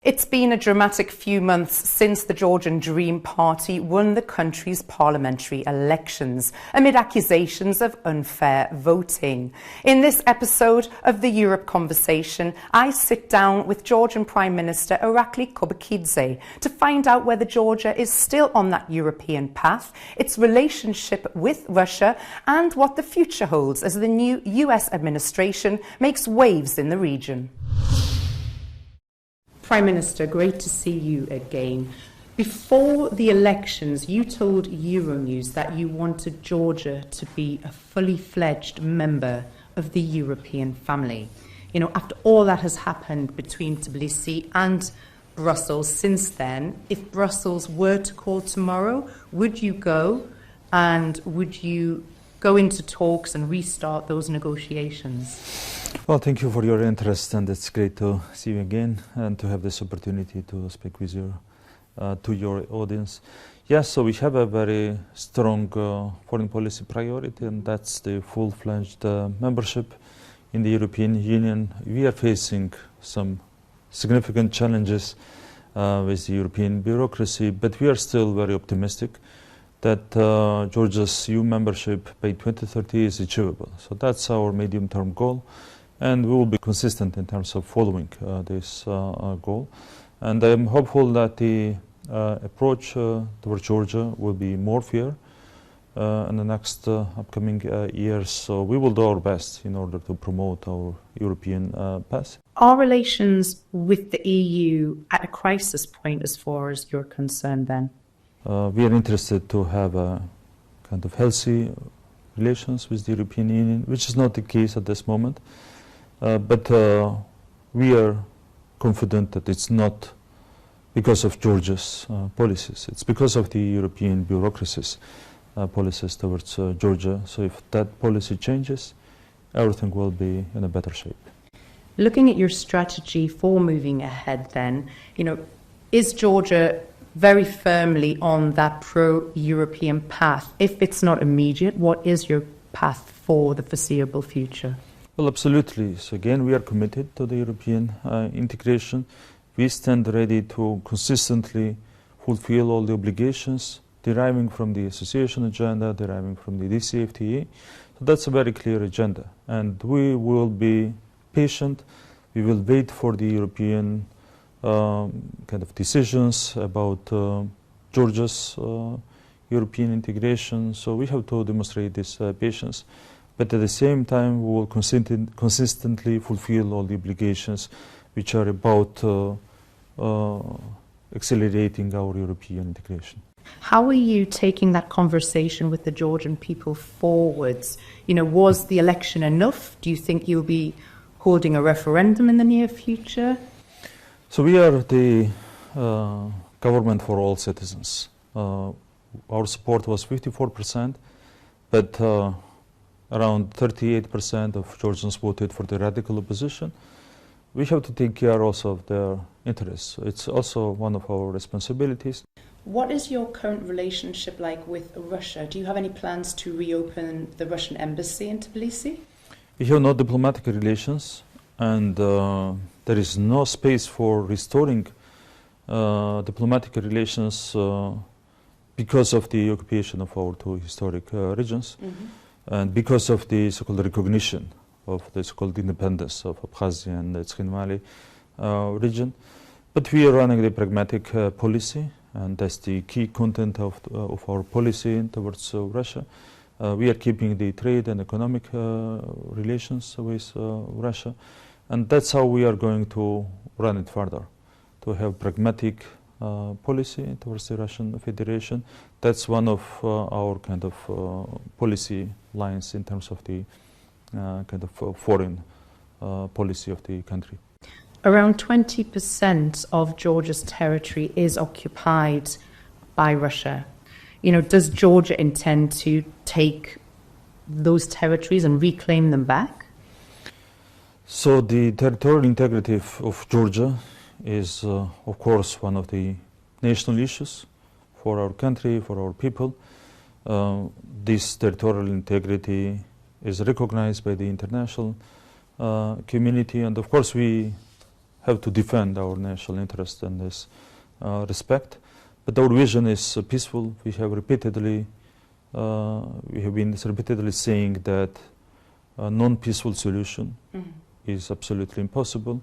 It's been a dramatic few months since the Georgian Dream Party won the country's parliamentary elections amid accusations of unfair voting. In this episode of the Europe Conversation, I sit down with Georgian Prime Minister Irakli Kobakhidze to find out whether Georgia is still on that European path, its relationship with Russia, and what the future holds as the new US administration makes waves in the region. Prime Minister, great to see you again. Before the elections, you told Euronews that you wanted Georgia to be a fully fledged member of the European family. You know, after all that has happened between Tbilisi and Brussels since then, if Brussels were to call tomorrow, would you go, and would you go into talks and restart those negotiations? Well, thank you for your interest, and it's great to see you again and to have this opportunity to speak with you, to your audience. Yes, so we have a very strong foreign policy priority, and that's the full-fledged membership in the European Union. We are facing some significant challenges with the European bureaucracy, but we are still very optimistic that Georgia's EU membership by 2030 is achievable. So that's our medium-term goal, and we will be consistent in terms of following this goal. And I am hopeful that the approach towards Georgia will be more fair in the next upcoming years. So we will do our best in order to promote our European path. Are relations with the EU at a crisis point as far as you're concerned then? We are interested to have a kind of healthy relations with the European Union, which is not the case at this moment. But we are confident that it's not because of Georgia's policies. It's because of the European bureaucracy's policies towards Georgia. So if that policy changes, everything will be in a better shape. Looking at your strategy for moving ahead then, you know, is Georgia very firmly on that pro-European path? If it's not immediate, what is your path for the foreseeable future? Well, absolutely. So again, we are committed to the European integration. We stand ready to consistently fulfill all the obligations deriving from the association agenda, deriving from the DCFTA. So that's a very clear agenda. And we will be patient. We will wait for the European kind of decisions about Georgia's European integration. So we have to demonstrate this patience. But at the same time, we will consistently fulfill all the obligations which are about accelerating our European integration. How are you taking that conversation with the Georgian people forwards? You know, was the election enough? Do you think you'll be holding a referendum in the near future? So we are the government for all citizens. Our support was 54%, but around 38% of Georgians voted for the radical opposition. We have to take care also of their interests. It's also one of our responsibilities. What is your current relationship like with Russia? Do you have any plans to reopen the Russian embassy in Tbilisi? We have no diplomatic relations, and there is no space for restoring diplomatic relations because of the occupation of our two historic regions. And because of the so-called recognition of the so-called independence of Abkhazia and the Tskhin Valley region. But we are running the pragmatic policy, and that's the key content of our policy towards Russia. We are keeping the trade and economic relations with Russia, and that's how we are going to run it further, to have pragmatic policy towards the Russian Federation. That's one of our kind of policy lines in terms of the kind of foreign policy of the country. Around 20% of Georgia's territory is occupied by Russia. You know, does Georgia intend to take those territories and reclaim them back? So the territorial integrity of Georgia is, of course, one of the national issues for our country, for our people. This territorial integrity is recognized by the international community, and of course we have to defend our national interest in this respect. But our vision is peaceful. We have been repeatedly saying that a non-peaceful solution is absolutely impossible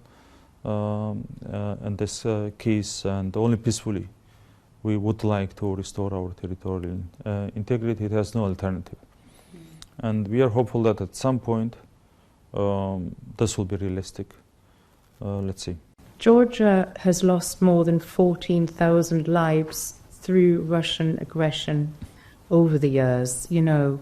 in this case, and only peacefully we would like to restore our territorial integrity. It has no alternative. And we are hopeful that at some point this will be realistic. Let's see. Georgia has lost more than 14,000 lives through Russian aggression over the years. You know,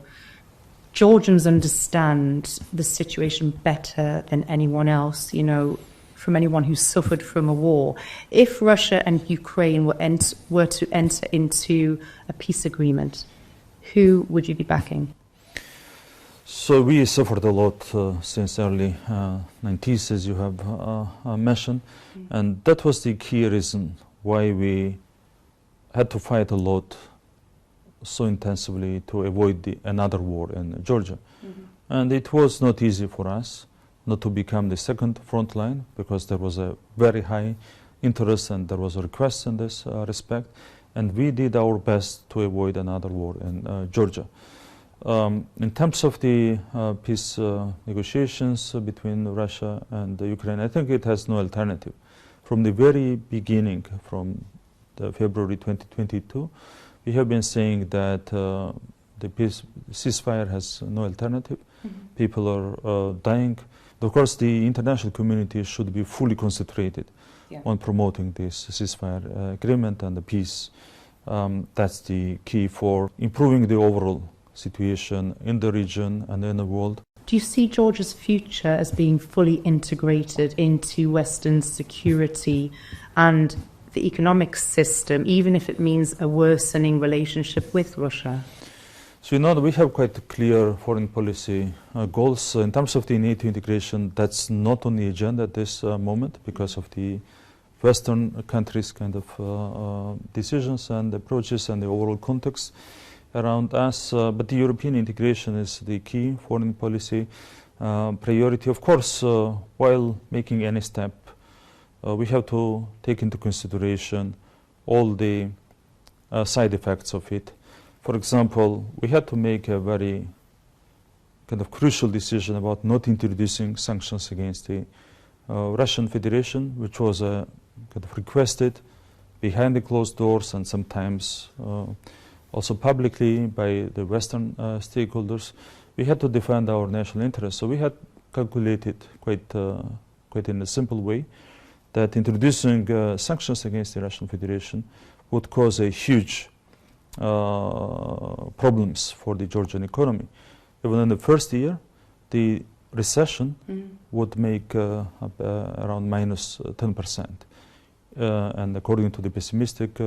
Georgians understand the situation better than anyone else, you know, from anyone who suffered from a war. If Russia and Ukraine were to enter into a peace agreement, who would you be backing? So we suffered a lot since early 90s, as you have mentioned, and that was the key reason why we had to fight a lot so intensively to avoid another war in Georgia. And it was not easy for us not to become the second front line, because there was a very high interest and there was a request in this respect, and we did our best to avoid another war in Georgia. In terms of the peace negotiations between Russia and Ukraine, I think it has no alternative. From the very beginning, from February 2022, we have been saying that the ceasefire has no alternative. People are dying. Of course, the international community should be fully concentrated on promoting this ceasefire agreement and the peace. That's the key for improving the overall situation in the region and in the world. Do you see Georgia's future as being fully integrated into Western security and the economic system, even if it means a worsening relationship with Russia? So, you know, we have quite clear foreign policy goals. In terms of the NATO integration, that's not on the agenda at this moment because of the Western countries' kind of decisions and approaches and the overall context around us. But the European integration is the key foreign policy priority. Of course, while making any step, we have to take into consideration all the side effects of it. For example, we had to make a very kind of crucial decision about not introducing sanctions against the Russian Federation, which was kind of requested behind the closed doors and sometimes also publicly by the Western stakeholders. We had to defend our national interests. So we had calculated quite in a simple way that introducing sanctions against the Russian Federation would cause a huge problems for the Georgian economy. Even in the first year, the recession would make around minus 10%. And according to the pessimistic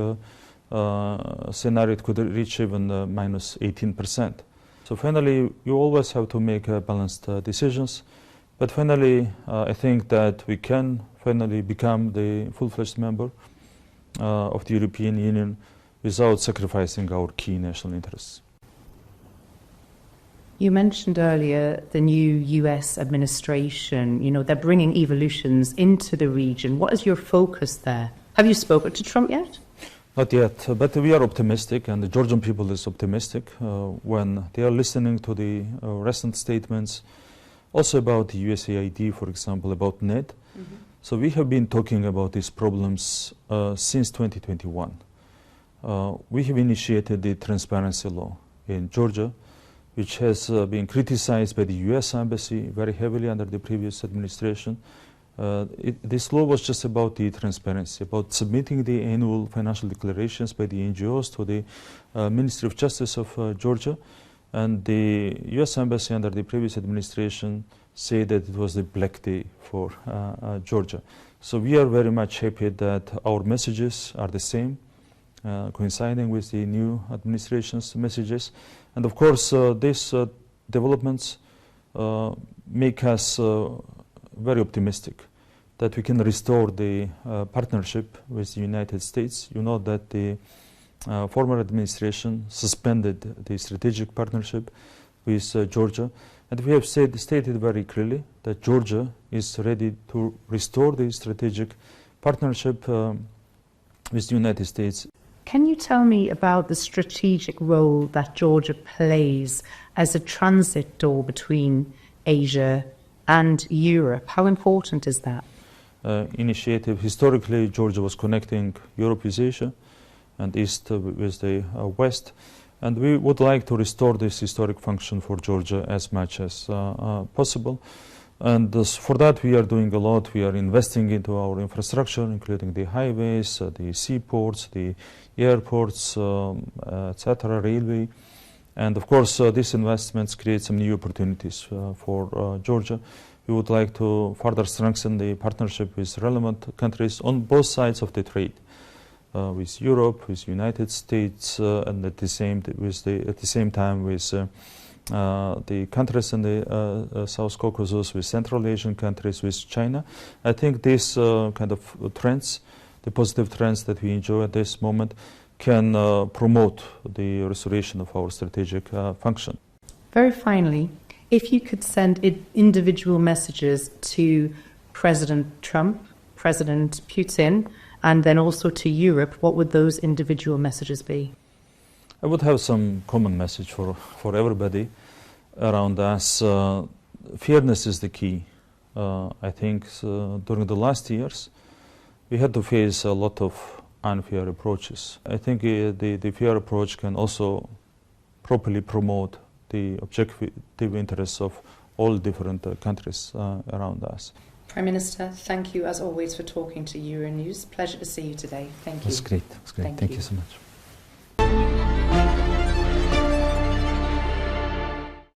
scenario, it could reach even minus 18%. So finally, you always have to make balanced decisions. But finally, I think that we can finally become the full-fledged member of the European Union without sacrificing our key national interests. You mentioned earlier the new US administration. You know, they're bringing evolutions into the region. What is your focus there? Have you spoken to Trump yet? Not yet, but we are optimistic, and the Georgian people is optimistic when they are listening to the recent statements, also about the USAID, for example, about NED. So we have been talking about these problems since 2021. We have initiated the transparency law in Georgia, which has been criticized by the US Embassy very heavily under the previous administration. This law was just about the transparency, about submitting the annual financial declarations by the NGOs to the Ministry of Justice of Georgia. And the US Embassy under the previous administration said that it was the black day for Georgia. So we are very much happy that our messages are the same, coinciding with the new administration's messages. And of course, these developments make us very optimistic that we can restore the partnership with the United States. You know that the former administration suspended the strategic partnership with Georgia, And we have stated very clearly that Georgia is ready to restore the strategic partnership with the United States. Can you tell me about the strategic role that Georgia plays as a transit door between Asia and Europe? How important is that? Initiative. Historically, Georgia was connecting Europe with Asia and East with the West. And we would like to restore this historic function for Georgia as much as possible. And for that we are doing a lot. We are investing into our infrastructure, including the highways, the seaports, the airports, etc., railway. And of course, these investments create some new opportunities for Georgia. We would like to further strengthen the partnership with relevant countries on both sides of the trade. With Europe, with United States, and at the same time with the countries in the South Caucasus, with Central Asian countries, with China. I think these kind of trends, the positive trends that we enjoy at this moment, can promote the restoration of our strategic function. Very finally, if you could send individual messages to President Trump, President Putin, and then also to Europe, what would those individual messages be? I would have some common message for everybody around us. Fairness is the key. I think during the last years, we had to face a lot of unfair approaches. I think the fair approach can also properly promote the objective interests of all different countries around us. Prime Minister, thank you as always for talking to Euronews. Pleasure to see you today. Thank you. It's great. It's great. Thank you so much.